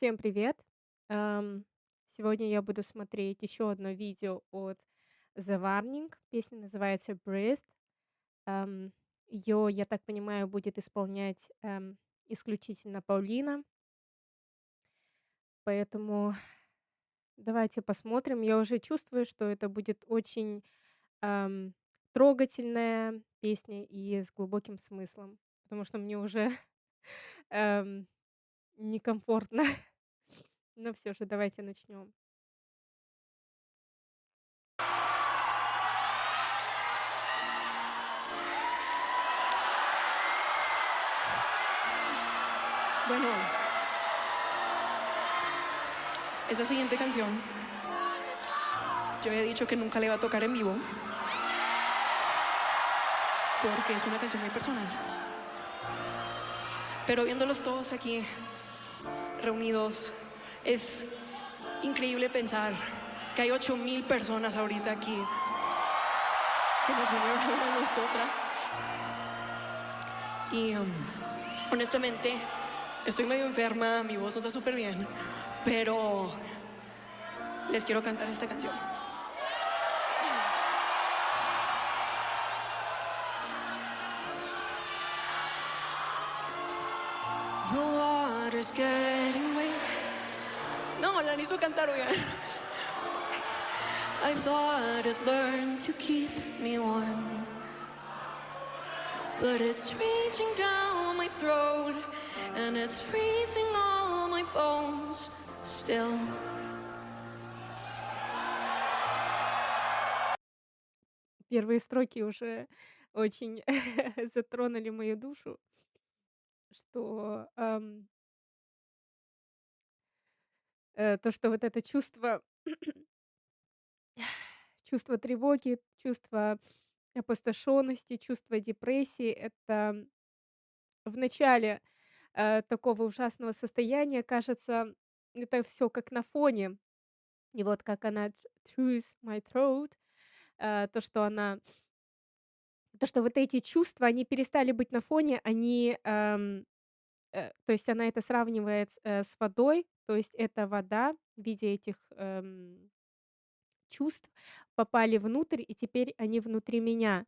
Всем привет! Ам, Сегодня я буду смотреть еще одно видео от The Warning. Песня называется "Breathe". Ее, я так понимаю, будет исполнять исключительно Паулина, поэтому давайте посмотрим. Я уже чувствую, что это будет очень ам, трогательная песня и с глубоким смыслом, потому что мне уже ам, некомфортно. Но все же давайте начнем. Bueno, esa siguiente canción, yo había dicho que nunca la iba a tocar en vivo porque es una canción muy personal. Pero viéndolos todos aquí reunidos, es increíble pensar que hay 8,000 personas ahorita aquí que nos vinieron a ver a nosotras. Y honestamente, estoy medio enferma, mi voz no está súper bien, pero les quiero cantar esta canción. The water's getting way. No, la necesito cantar, oigan. I thought I'd learn to keep me warm, but it's reaching down my throat and it's freezing all my bones still. Первые строки уже очень затронули мою душу, что, то, что вот это чувство тревоги, чувство опустошенности, чувство депрессии — это в начале, такого ужасного состояния кажется, это все как на фоне. И вот как она "Choose my throat", то, что она то, что вот эти чувства, они перестали быть на фоне, они, то есть она это сравнивает с водой, то есть эта вода в виде этих, чувств попали внутрь, и теперь они внутри меня,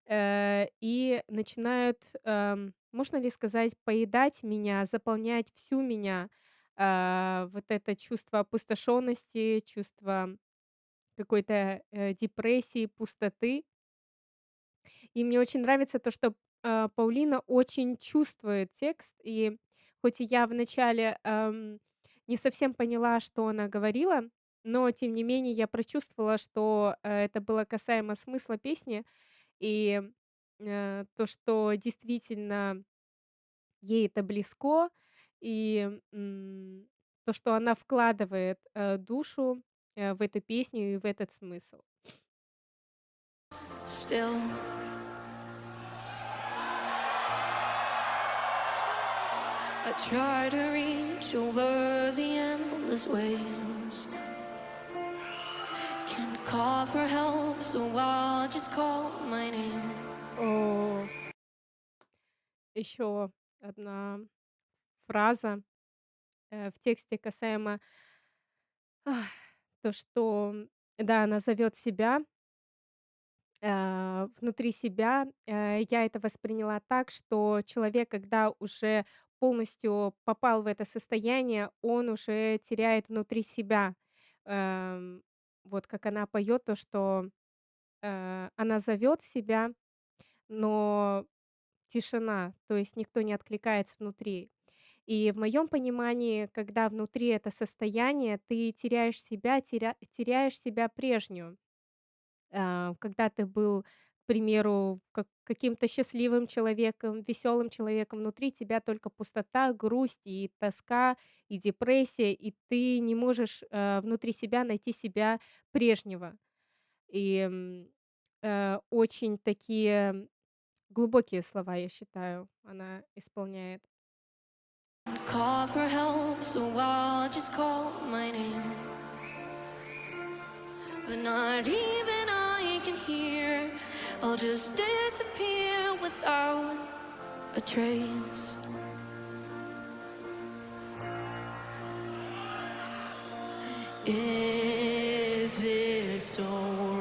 и начинают, можно ли сказать, поедать меня, заполнять всю меня. Вот это чувство опустошенности, чувство какой-то, депрессии, пустоты. И мне очень нравится то, что, Паулина очень чувствует текст. И хоть и я вначале, не совсем поняла, что она говорила, но тем не менее я прочувствовала, что, это было касаемо смысла песни. И, то, что действительно ей это близко, и, то, что она вкладывает, душу, в эту песню и в этот смысл. Still, I try to reach over the endless waves. Can't call for help, so I'll just call my name. О, еще одна фраза, в тексте касаемо, ах, то, что, да, она зовет себя, внутри себя. Я это восприняла так, что человек, когда уже полностью попал в это состояние, он уже теряет внутри себя. Эм, вот как она поет, то, что, она зовет себя, но тишина, то есть никто не откликается внутри. И в моем понимании, когда внутри это состояние, ты теряешь себя, теряешь себя прежнюю. Когда ты был, к примеру, каким-то счастливым человеком, веселым человеком, внутри тебя только пустота, грусть и тоска, и депрессия, и ты не можешь, внутри себя найти себя прежнего. И, очень такие глубокие слова, я считаю, она исполняет. Call for help, so I'll just call my name. But not even I can hear. I'll just disappear without a trace. Is it so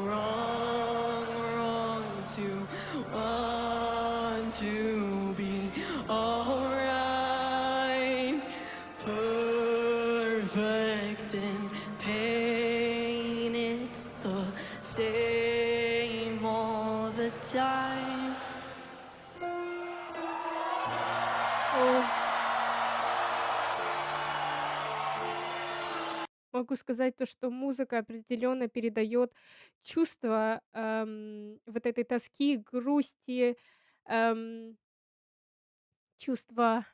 wrong, wrong to want to be alright? Perfect in pain, it's the same all the time. О, могу сказать то, что музыка определенно передает чувство, вот этой тоски, грусти, ам, чувство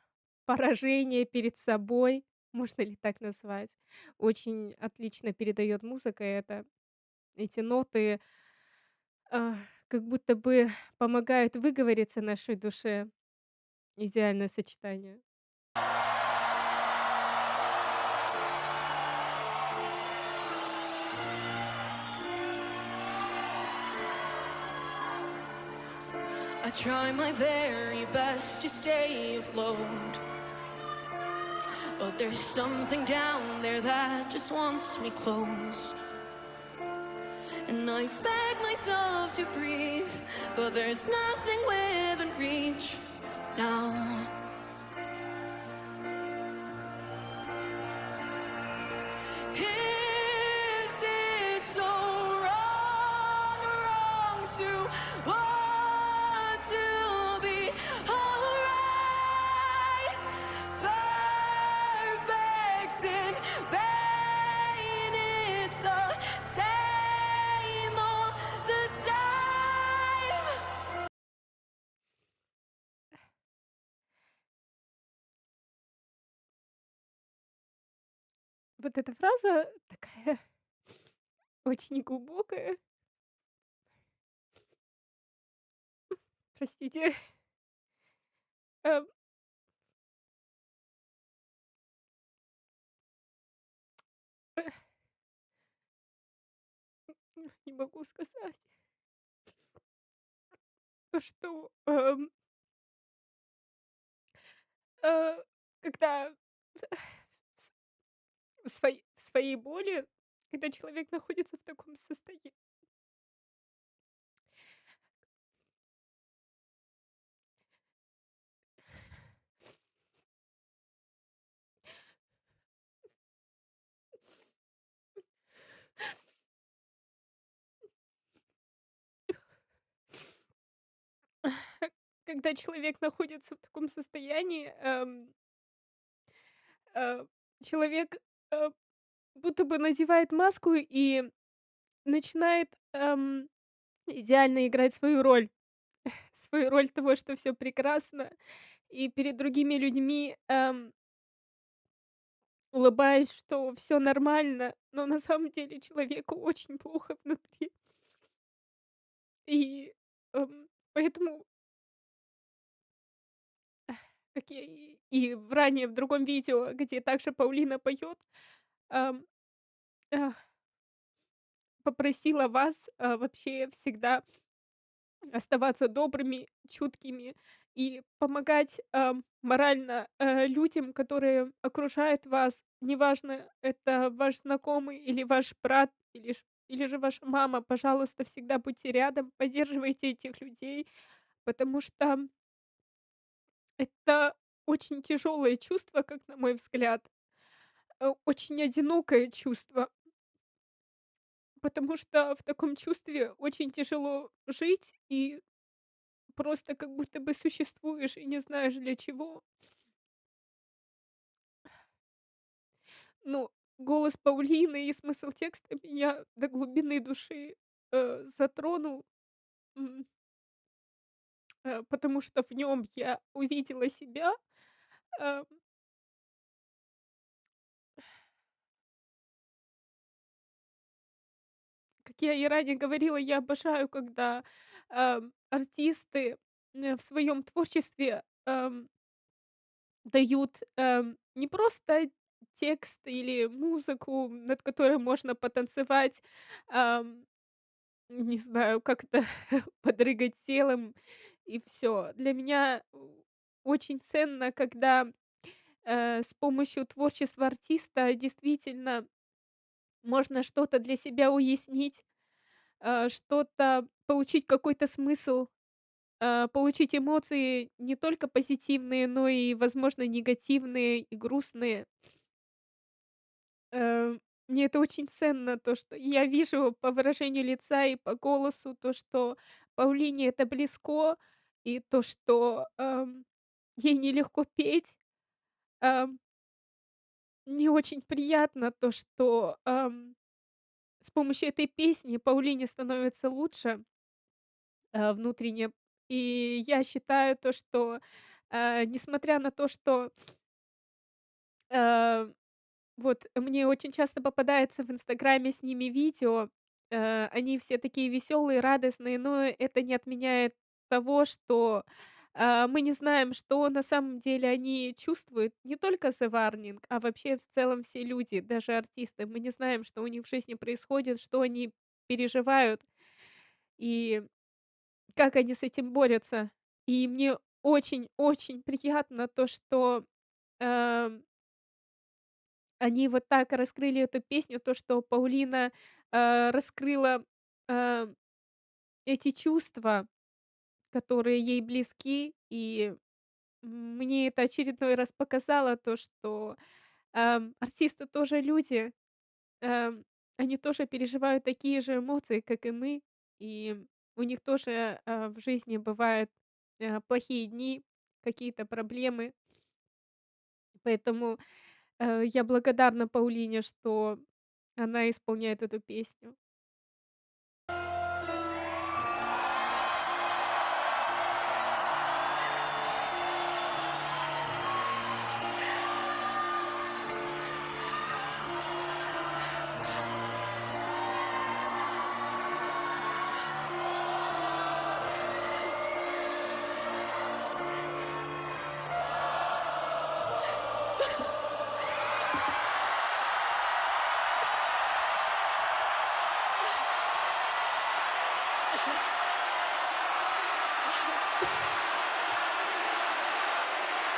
поражения перед собой, можно ли так назвать. Очень отлично передает музыка это. Эти ноты, а, как будто бы помогают выговориться нашей душе. Идеальное сочетание. I try my very best to stay afloat, but there's something down there that just wants me close. And I beg myself to breathe, but there's nothing within reach now. Is it so wrong, wrong to want to be alright? Perfect in vain, it's the same all the time. Вот эта фраза такая очень глубокая. Простите. Эм, не могу сказать то, что, э, когда в своей боли, когда человек находится в таком состоянии, когда человек находится в таком состоянии, э, человек, э, будто бы надевает маску и начинает, идеально играть свою роль. Свою роль того, что все прекрасно, и перед другими людьми, улыбаясь, что все нормально, но на самом деле человеку очень плохо внутри. И, поэтому, как я и в другом видео, где также Паулина поет, ам, а, попросила вас, вообще всегда оставаться добрыми, чуткими и помогать, морально, людям, которые окружают вас. Неважно, это ваш знакомый или ваш брат, или же ваша мама. Пожалуйста, всегда будьте рядом, поддерживайте этих людей, потому что это очень тяжелое чувство, как на мой взгляд, очень одинокое чувство, потому что в таком чувстве очень тяжело жить и просто как будто бы существуешь и не знаешь для чего. Ну, голос Паулины и смысл текста меня до глубины души, затронул, м, потому что в нем я увидела себя. Э, как я и ранее говорила, я обожаю, когда, артисты, в своем творчестве, дают, не просто текст или музыку, над которой можно потанцевать, не знаю, как-то подрыгать телом и все. Для меня очень ценно, когда, с помощью творчества артиста действительно можно что-то для себя уяснить, что-то получить какой-то смысл, получить эмоции не только позитивные, но и, возможно, негативные и грустные. Э, Мне это очень ценно, то, что я вижу по выражению лица и по голосу, то, что Паулине это близко, и то, что, ей нелегко петь. Ам, Мне очень приятно то, что, с помощью этой песни Паулине становится лучше, внутренне. И я считаю то, что, несмотря на то, что, э вот мне очень часто попадается в "Инстаграме" с ними видео. Они все такие веселые, радостные, но это не отменяет того, что, мы не знаем, что на самом деле они чувствуют. Не только The Warning, а вообще в целом все люди, даже артисты. Мы не знаем, что у них в жизни происходит, что они переживают и как они с этим борются. И мне очень-очень приятно то, что, эм они вот так раскрыли эту песню, то, что Паулина, раскрыла, а, эти чувства, которые ей близки. И мне это очередной раз показало то, что, артисты тоже люди, ам, они тоже переживают такие же эмоции, как и мы, и у них тоже, в жизни бывают, плохие дни, какие-то проблемы. Поэтому, я благодарна Паулине, что она исполняет эту песню.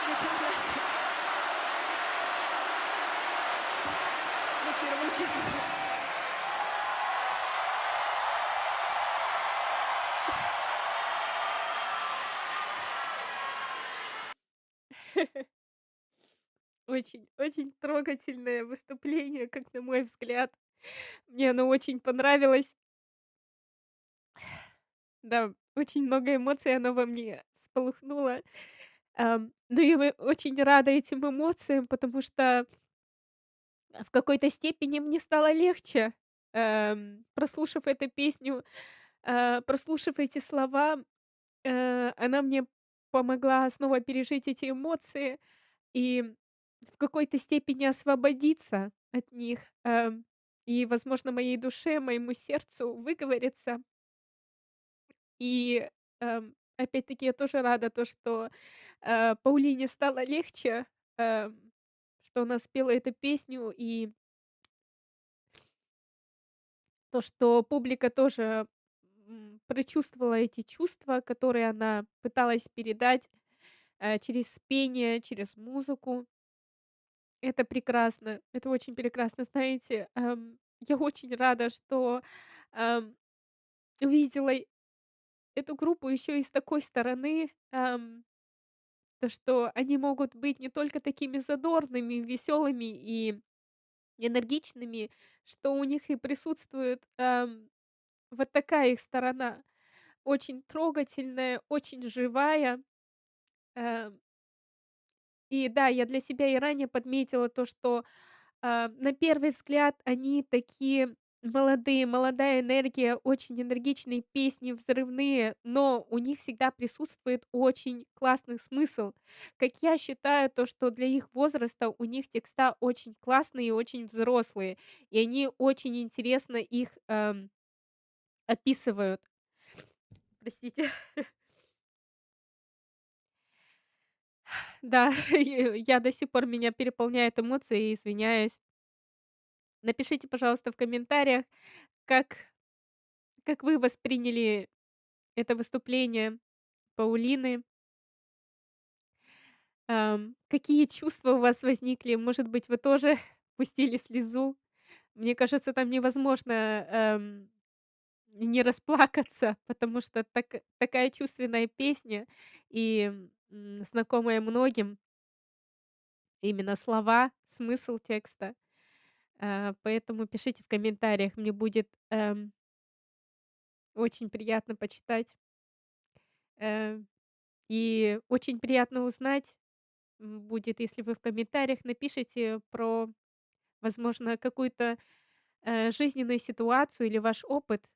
Muchas gracias. Los quiero muchísimo. Очень, очень трогательное выступление, как на мой взгляд. Мне оно очень понравилось. Да, очень много эмоций оно во мне всколыхнуло. Но я очень рада этим эмоциям, потому что, в какой-то степени мне стало легче, прослушав эту песню, прослушав эти слова. Она мне помогла снова пережить эти эмоции и в какой-то степени освободиться от них, и, возможно, моей душе, моему сердцу выговориться. И, опять-таки, я тоже рада, то, что, Паулине стало легче, что она спела эту песню, и то, что публика тоже, прочувствовала эти чувства, которые она пыталась передать, через пение, через музыку. Это прекрасно, это очень прекрасно. Знаете, я очень рада, что, ам, увидела эту группу еще и с такой стороны, то, что они могут быть не только такими задорными, веселыми и энергичными, что у них и присутствует, вот такая их сторона, очень трогательная, очень живая. Эм, и да, я для себя и ранее подметила то, что, на первый взгляд они такие молодые, молодая энергия, очень энергичные песни, взрывные, но у них всегда присутствует очень классный смысл. Как я считаю, то, что для их возраста у них текста очень классные и очень взрослые, и они очень интересно их, описывают. Простите. Да, я до сих пор меня переполняют эмоции, и извиняюсь. Напишите, пожалуйста, в комментариях, как как вы восприняли это выступление Паулины, какие чувства у вас возникли? Может быть, вы тоже пустили слезу? Мне кажется, там невозможно, не расплакаться, потому что такая чувственная песня и, знакомая многим. Именно слова, смысл текста. Поэтому пишите в комментариях. Мне будет, очень приятно почитать. Э, и очень приятно узнать, будет, если вы в комментариях напишите про, возможно, какую-то, жизненную ситуацию или ваш опыт,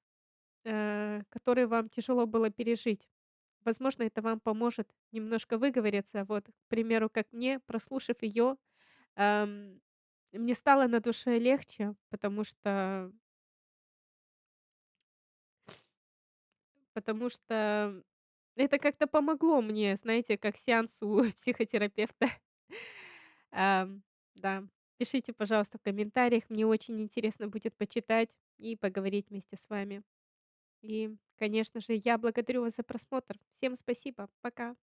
который вам тяжело было пережить. Возможно, это вам поможет немножко выговориться. Вот, к примеру, как мне, прослушав ее, мне стало на душе легче, потому что это как-то помогло мне, знаете, как сеанс у психотерапевта. Ам, да. Пишите, пожалуйста, в комментариях. Мне очень интересно будет почитать и поговорить вместе с вами. И, конечно же, я благодарю вас за просмотр. Всем спасибо. Пока.